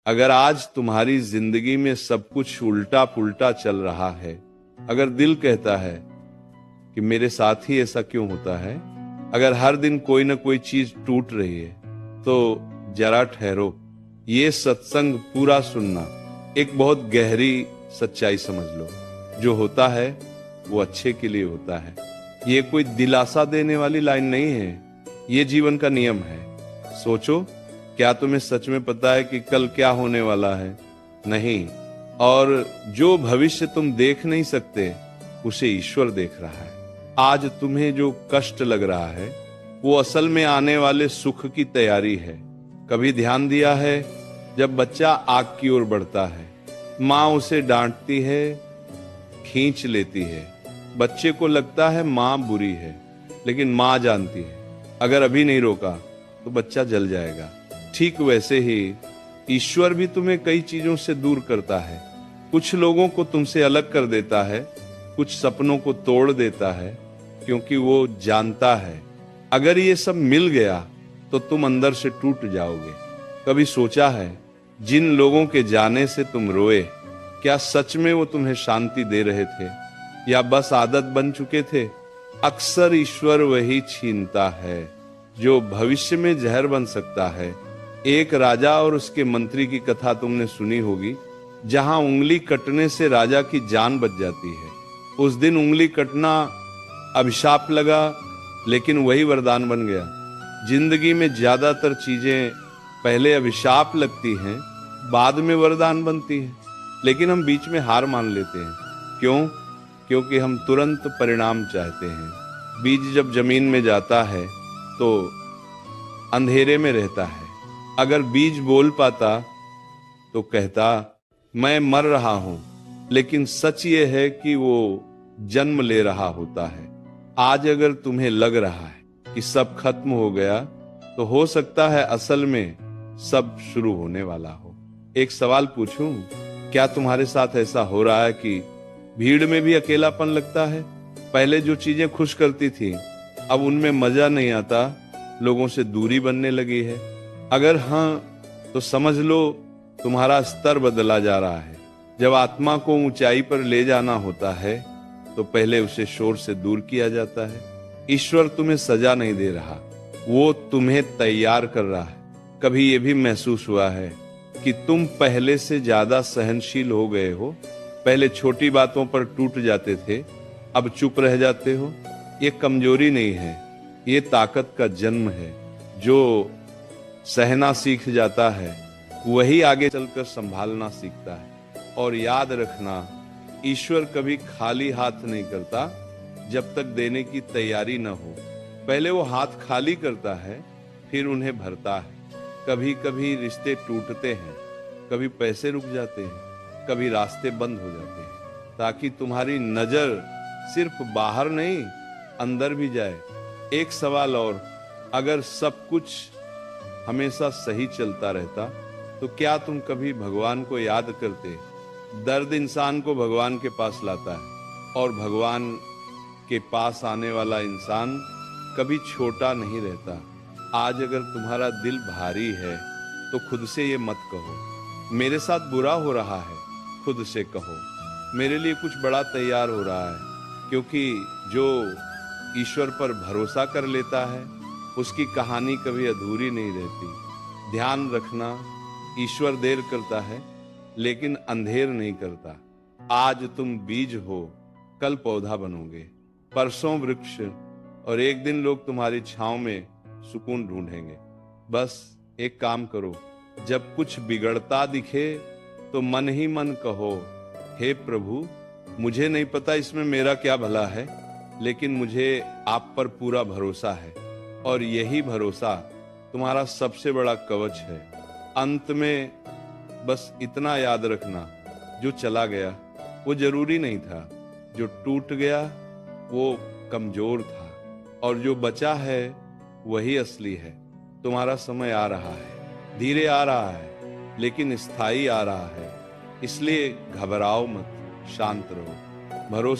अगर आज तुम्हारी जिंदगी में सब कुछ उल्टा पुल्टा चल रहा है, अगर दिल कहता है कि मेरे साथ ही ऐसा क्यों होता है, अगर हर दिन कोई ना कोई चीज टूट रही है, तो जरा ठहरो। ये सत्संग पूरा सुनना, एक बहुत गहरी सच्चाई समझ लो। जो होता है वो अच्छे के लिए होता है। ये कोई दिलासा देने वाली लाइन नहीं है, ये जीवन का नियम है। सोचो, क्या तुम्हें सच में पता है कि कल क्या होने वाला है? नहीं। और जो भविष्य तुम देख नहीं सकते, उसे ईश्वर देख रहा है। आज तुम्हें जो कष्ट लग रहा है, वो असल में आने वाले सुख की तैयारी है। कभी ध्यान दिया है, जब बच्चा आग की ओर बढ़ता है, माँ उसे डांटती है, खींच लेती है। बच्चे को लगता है माँ बुरी है, लेकिन माँ जानती है अगर अभी नहीं रोका तो बच्चा जल जाएगा। ठीक वैसे ही ईश्वर भी तुम्हें कई चीजों से दूर करता है। कुछ लोगों को तुमसे अलग कर देता है, कुछ सपनों को तोड़ देता है, क्योंकि वो जानता है अगर ये सब मिल गया तो तुम अंदर से टूट जाओगे। कभी सोचा है, जिन लोगों के जाने से तुम रोए, क्या सच में वो तुम्हें शांति दे रहे थे या बस आदत बन चुके थे? अक्सर ईश्वर वही छीनता है जो भविष्य में जहर बन सकता है। एक राजा और उसके मंत्री की कथा तुमने सुनी होगी, जहां उंगली कटने से राजा की जान बच जाती है। उस दिन उंगली कटना अभिशाप लगा, लेकिन वही वरदान बन गया। जिंदगी में ज्यादातर चीजें पहले अभिशाप लगती हैं, बाद में वरदान बनती हैं, लेकिन हम बीच में हार मान लेते हैं। क्यों? क्योंकि हम तुरंत परिणाम चाहते हैं। बीज जब जमीन में जाता है तो अंधेरे में रहता है। अगर बीज बोल पाता तो कहता मैं मर रहा हूं, लेकिन सच ये है कि वो जन्म ले रहा होता है। आज अगर तुम्हें लग रहा है कि सब खत्म हो गया, तो हो सकता है असल में सब शुरू होने वाला हो। एक सवाल पूछूं, क्या तुम्हारे साथ ऐसा हो रहा है कि भीड़ में भी अकेलापन लगता है? पहले जो चीजें खुश करती थी, अब उनमें मजा नहीं आता, लोगों से दूरी बनने लगी है? अगर हाँ, तो समझ लो तुम्हारा स्तर बदला जा रहा है। जब आत्मा को ऊंचाई पर ले जाना होता है, तो पहले उसे शोर से दूर किया जाता है। ईश्वर तुम्हें सजा नहीं दे रहा, वो तुम्हें तैयार कर रहा है। कभी ये भी महसूस हुआ है कि तुम पहले से ज्यादा सहनशील हो गए हो? पहले छोटी बातों पर टूट जाते थे, अब चुप रह जाते हो। ये कमजोरी नहीं है, ये ताकत का जन्म है। जो सहना सीख जाता है, वही आगे चलकर संभालना सीखता है। और याद रखना, ईश्वर कभी खाली हाथ नहीं करता जब तक देने की तैयारी न हो। पहले वो हाथ खाली करता है, फिर उन्हें भरता है। कभी कभी रिश्ते टूटते हैं, कभी पैसे रुक जाते हैं, कभी रास्ते बंद हो जाते हैं, ताकि तुम्हारी नजर सिर्फ बाहर नहीं, अंदर भी जाए। एक सवाल और, अगर सब कुछ हमेशा सही चलता रहता, तो क्या तुम कभी भगवान को याद करते? दर्द इंसान को भगवान के पास लाता है, और भगवान के पास आने वाला इंसान कभी छोटा नहीं रहता। आज अगर तुम्हारा दिल भारी है, तो खुद से ये मत कहो मेरे साथ बुरा हो रहा है। खुद से कहो मेरे लिए कुछ बड़ा तैयार हो रहा है। क्योंकि जो ईश्वर पर भरोसा कर लेता है, उसकी कहानी कभी अधूरी नहीं रहती। ध्यान रखना, ईश्वर देर करता है, लेकिन अंधेर नहीं करता। आज तुम बीज हो, कल पौधा बनोगे, परसों वृक्ष, और एक दिन लोग तुम्हारी छांव में सुकून ढूंढेंगे। बस एक काम करो, जब कुछ बिगड़ता दिखे तो मन ही मन कहो, हे प्रभु, मुझे नहीं पता इसमें मेरा क्या भला है, लेकिन मुझे आप पर पूरा भरोसा है। और यही भरोसा तुम्हारा सबसे बड़ा कवच है। अंत में बस इतना याद रखना, जो चला गया वो जरूरी नहीं था, जो टूट गया वो कमजोर था, और जो बचा है वही असली है। तुम्हारा समय आ रहा है, धीरे आ रहा है, लेकिन स्थायी आ रहा है। इसलिए घबराओ मत, शांत रहो, भरोसा